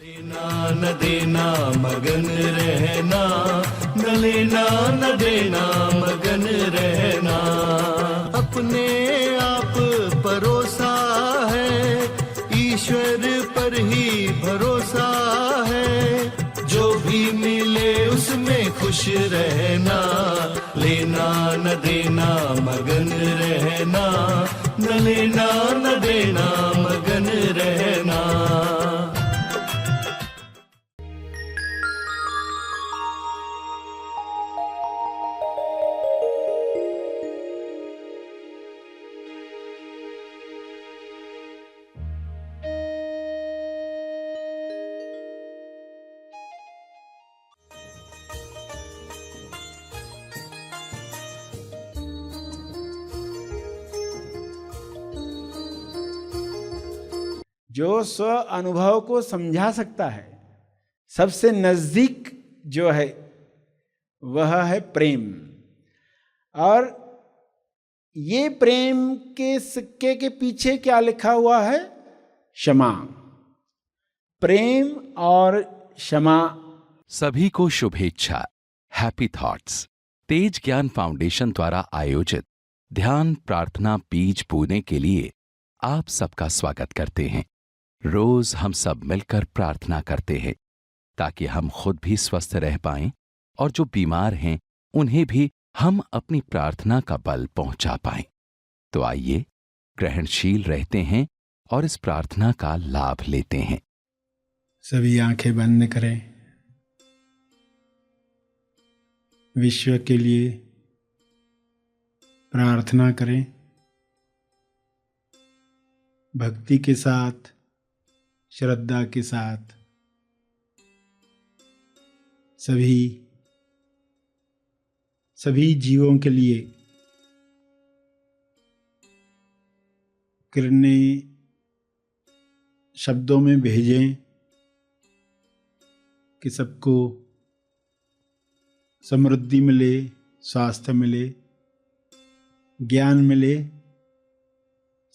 लेना न देना मगन रहना, न लेना न देना मगन रहना। अपने आप परोसा है, ईश्वर पर ही भरोसा है। जो भी मिले उसमें खुश रहना, लेना न देना मगन रहना, न लेना न देना मगन रहना। जो स्व अनुभव को समझा सकता है, सबसे नजदीक जो है वह है प्रेम। और ये प्रेम के सिक्के के पीछे क्या लिखा हुआ है? क्षमा। प्रेम और क्षमा। सभी को शुभेच्छा। हैप्पी थॉट्स तेज ज्ञान फाउंडेशन द्वारा आयोजित ध्यान प्रार्थना बीज बोने के लिए आप सबका स्वागत करते हैं। रोज हम सब मिलकर प्रार्थना करते हैं ताकि हम खुद भी स्वस्थ रह पाएं और जो बीमार हैं उन्हें भी हम अपनी प्रार्थना का बल पहुंचा पाएं। तो आइए ग्रहणशील रहते हैं और इस प्रार्थना का लाभ लेते हैं। सभी आंखें बंद करें। विश्व के लिए प्रार्थना करें। भक्ति के साथ, श्रद्धा के साथ सभी जीवों के लिए किरणें शब्दों में भेजें कि सबको समृद्धि मिले, स्वास्थ्य मिले, ज्ञान मिले,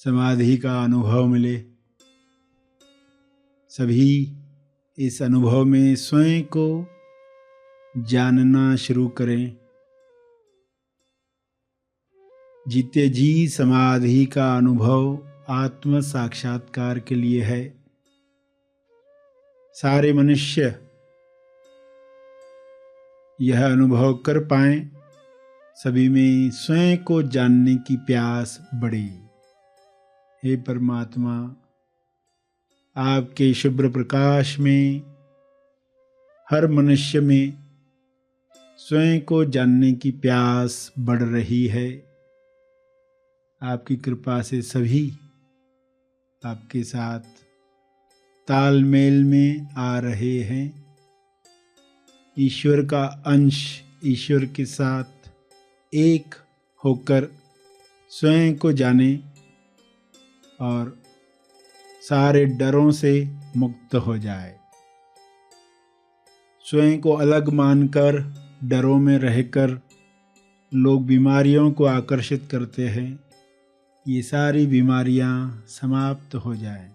समाधि का अनुभव मिले। सभी इस अनुभव में स्वयं को जानना शुरू करें। जीते जी समाधि का अनुभव आत्म साक्षात्कार के लिए है। सारे मनुष्य यह अनुभव कर पाएं, सभी में स्वयं को जानने की प्यास बढ़े। हे परमात्मा, आपके शुभ्र प्रकाश में हर मनुष्य में स्वयं को जानने की प्यास बढ़ रही है। आपकी कृपा से सभी आपके साथ तालमेल में आ रहे हैं। ईश्वर का अंश ईश्वर के साथ एक होकर स्वयं को जाने और सारे डरों से मुक्त हो जाए। स्वयं को अलग मानकर डरों में रहकर लोग बीमारियों को आकर्षित करते हैं। ये सारी बीमारियां समाप्त हो जाएं।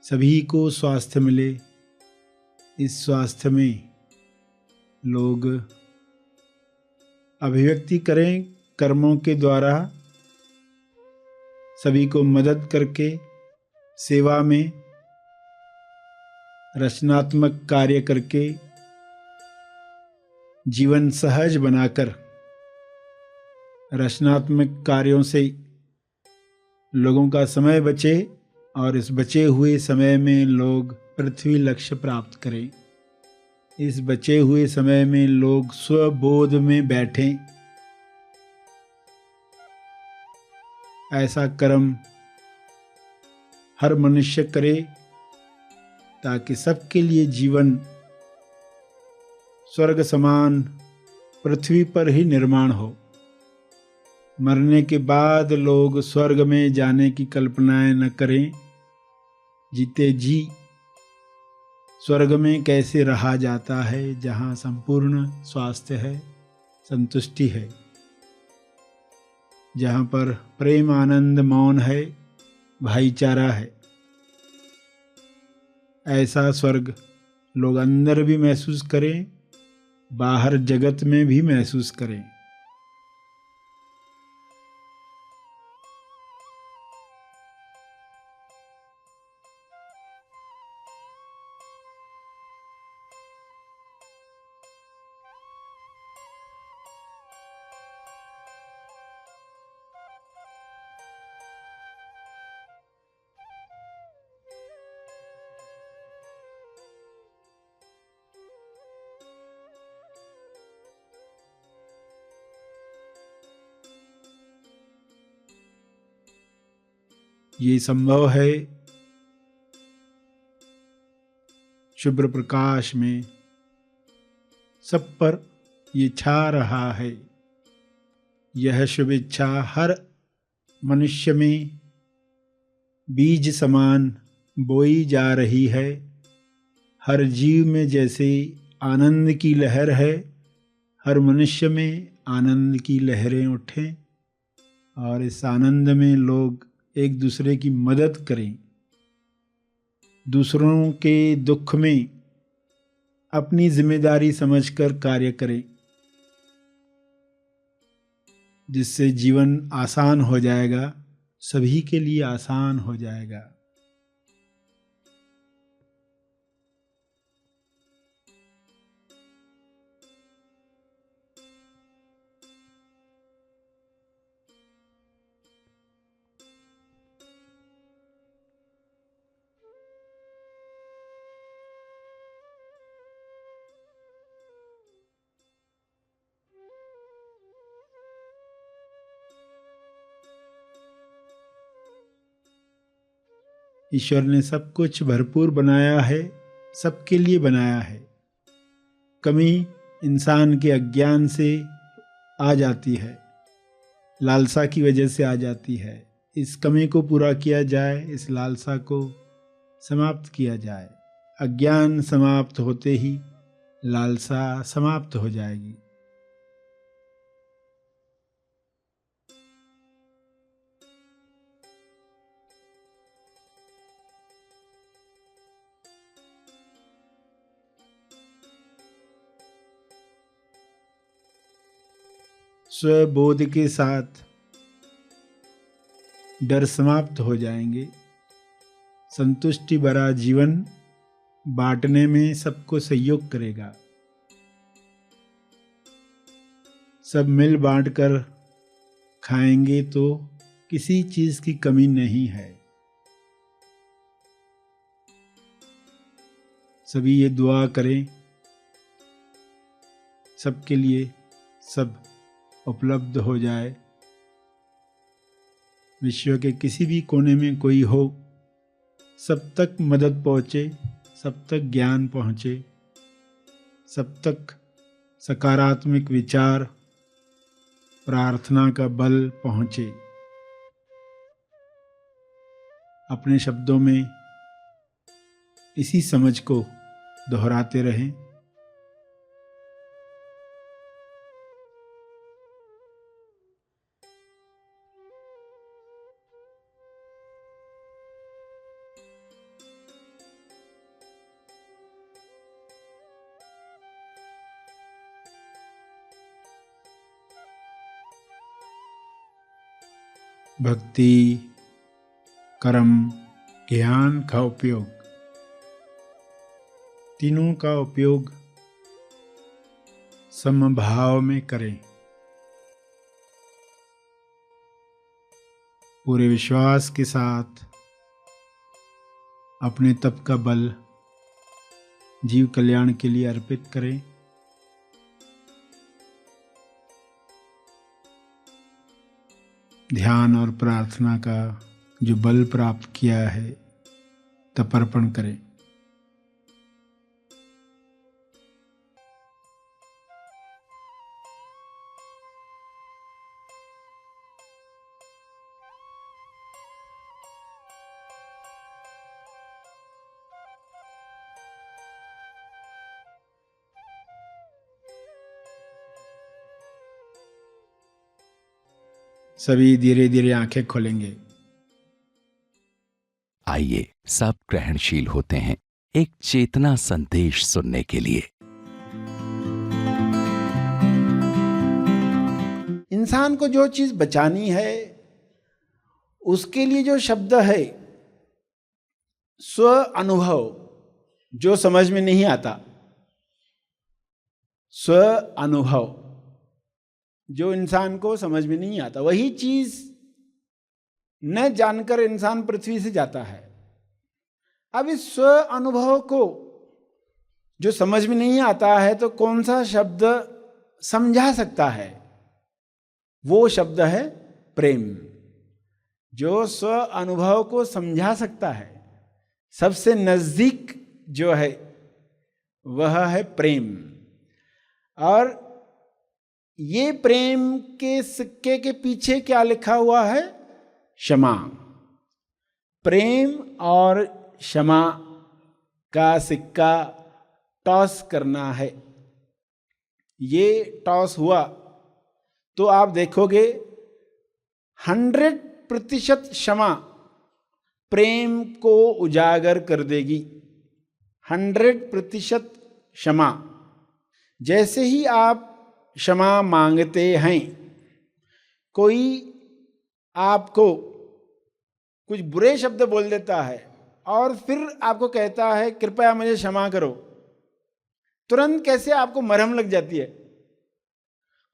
सभी को स्वास्थ्य मिले। इस स्वास्थ्य में लोग अभिव्यक्ति करें कर्मों के द्वारा, सभी को मदद करके सेवा में रचनात्मक कार्य करके जीवन सहज बनाकर रचनात्मक कार्यों से लोगों का समय बचे और इस बचे हुए समय में लोग पृथ्वी लक्ष्य प्राप्त करें। इस बचे हुए समय में लोग स्वबोध में बैठें। ऐसा कर्म हर मनुष्य करे ताकि सबके लिए जीवन स्वर्ग समान पृथ्वी पर ही निर्माण हो। मरने के बाद लोग स्वर्ग में जाने की कल्पनाएं न करें। जीते जी स्वर्ग में कैसे रहा जाता है जहाँ संपूर्ण स्वास्थ्य है, संतुष्टि है, जहाँ पर प्रेम आनंद मौन है, भाईचारा है। ऐसा स्वर्ग लोग अंदर भी महसूस करें, बाहर जगत में भी महसूस करें। ये संभव है शुभ्र प्रकाश में सब पर ये छा रहा है। यह शुभ इच्छा हर मनुष्य में बीज समान बोई जा रही है। हर जीव में जैसे आनंद की लहर है, हर मनुष्य में आनंद की लहरें उठें और इस आनंद में लोग एक दूसरे की मदद करें, दूसरों के दुख में अपनी जिम्मेदारी समझकर कार्य करें, जिससे जीवन आसान हो जाएगा, सभी के लिए आसान हो जाएगा। ईश्वर ने सब कुछ भरपूर बनाया है, सबके लिए बनाया है। कमी इंसान के अज्ञान से आ जाती है, लालसा की वजह से आ जाती है। इस कमी को पूरा किया जाए, इस लालसा को समाप्त किया जाए। अज्ञान समाप्त होते ही लालसा समाप्त हो जाएगी। स्वबोध के साथ डर समाप्त हो जाएंगे। संतुष्टि भरा जीवन बांटने में सबको सहयोग करेगा। सब मिल बांट कर खाएंगे तो किसी चीज की कमी नहीं है। सभी ये दुआ करें, सबके लिए सब उपलब्ध हो जाए। विश्व के किसी भी कोने में कोई हो, सब तक मदद पहुँचे, सब तक ज्ञान पहुँचे, सब तक सकारात्मक विचार, प्रार्थना का बल पहुँचे। अपने शब्दों में इसी समझ को दोहराते रहें। भक्ति, कर्म, ज्ञान का उपयोग, तीनों का उपयोग समभाव में करें। पूरे विश्वास के साथ अपने तप का बल जीव कल्याण के लिए अर्पित करें। ध्यान और प्रार्थना का जो बल प्राप्त किया है, तपर्पण करें। सभी धीरे धीरे आंखें खोलेंगे। आइए सब ग्रहणशील होते हैं एक चेतना संदेश सुनने के लिए। इंसान को जो चीज बचानी है उसके लिए जो शब्द है स्व अनुभव, जो समझ में नहीं आता, स्व अनुभव जो इंसान को समझ में नहीं आता, वही चीज न जानकर इंसान पृथ्वी से जाता है। अब इस स्व अनुभव को जो समझ में नहीं आता है तो कौन सा शब्द समझा सकता है? वो शब्द है प्रेम। जो स्व अनुभव को समझा सकता है, सबसे नजदीक जो है वह है प्रेम। और ये प्रेम के सिक्के के पीछे क्या लिखा हुआ है? क्षमा। प्रेम और क्षमा का सिक्का टॉस करना है। ये टॉस हुआ तो आप देखोगे 100% क्षमा प्रेम को उजागर कर देगी। 100% क्षमा। जैसे ही आप क्षमा मांगते हैं, कोई आपको कुछ बुरे शब्द बोल देता है और फिर आपको कहता है कृपया मुझे क्षमा करो, तुरंत कैसे आपको मरहम लग जाती है,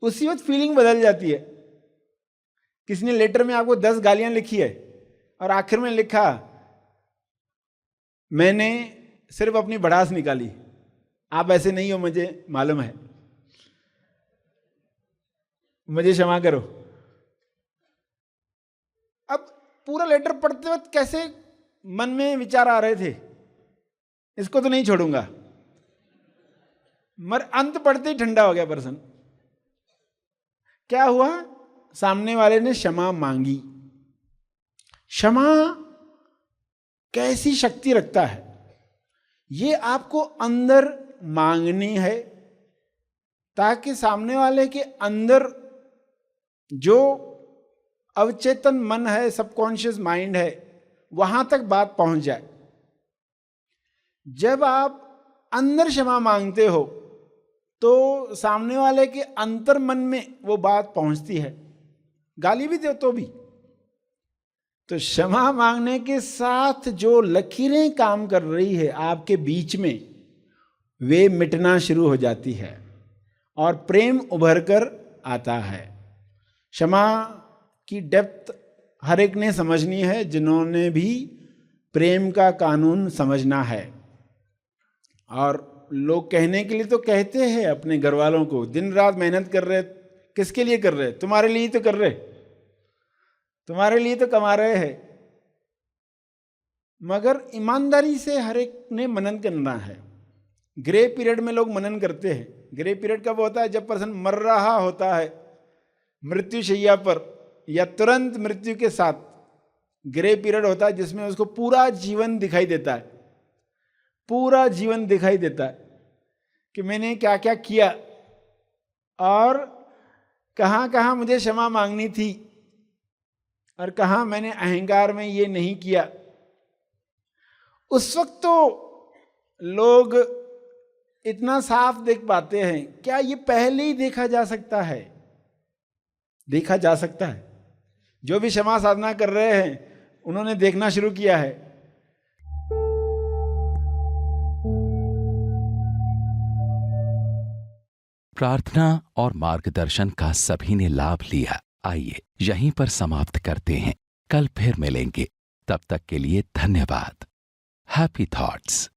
उसी वक्त फीलिंग बदल जाती है। किसी ने लेटर में आपको 10 गालियां लिखी है और आखिर में लिखा मैंने सिर्फ अपनी भड़ास निकाली, आप ऐसे नहीं हो मुझे मालूम है, मुझे क्षमा करो। अब पूरा लेटर पढ़ते वक्त कैसे मन में विचार आ रहे थे, इसको तो नहीं छोड़ूंगा, मगर अंत पढ़ते ही ठंडा हो गया पर्सन। क्या हुआ? सामने वाले ने क्षमा मांगी। क्षमा कैसी शक्ति रखता है, ये आपको अंदर मांगनी है ताकि सामने वाले के अंदर जो अवचेतन मन है, सबकॉन्शियस माइंड है, वहां तक बात पहुंच जाए। जब आप अंदर क्षमा मांगते हो तो सामने वाले के अंतर मन में वो बात पहुंचती है। गाली भी दो तो भी। तो क्षमा मांगने के साथ जो लकीरें काम कर रही है आपके बीच में, वे मिटना शुरू हो जाती है और प्रेम उभर कर आता है। क्षमा की डेप्थ हर एक ने समझनी है, जिन्होंने भी प्रेम का कानून समझना है। और लोग कहने के लिए तो कहते हैं अपने घर वालों को, दिन रात मेहनत कर रहे, किसके लिए कर रहे? तुम्हारे लिए तो कर रहे, तुम्हारे लिए तो कमा रहे हैं। मगर ईमानदारी से हर एक ने मनन करना है। ग्रे पीरियड में लोग मनन करते हैं। ग्रे पीरियड कब होता है? जब पर्सन मर रहा होता है मृत्यु शैया पर, या तुरंत मृत्यु के साथ ग्रे पीरियड होता है, जिसमें उसको पूरा जीवन दिखाई देता है। पूरा जीवन दिखाई देता है कि मैंने क्या क्या किया और कहाँ कहाँ मुझे क्षमा मांगनी थी और कहाँ मैंने अहंकार में ये नहीं किया। उस वक्त तो लोग इतना साफ देख पाते हैं। क्या ये पहले ही देखा जा सकता है? देखा जा सकता है। जो भी क्षमा साधना कर रहे हैं उन्होंने देखना शुरू किया है। प्रार्थना और मार्गदर्शन का सभी ने लाभ लिया। आइए यहीं पर समाप्त करते हैं। कल फिर मिलेंगे। तब तक के लिए धन्यवाद। Happy thoughts.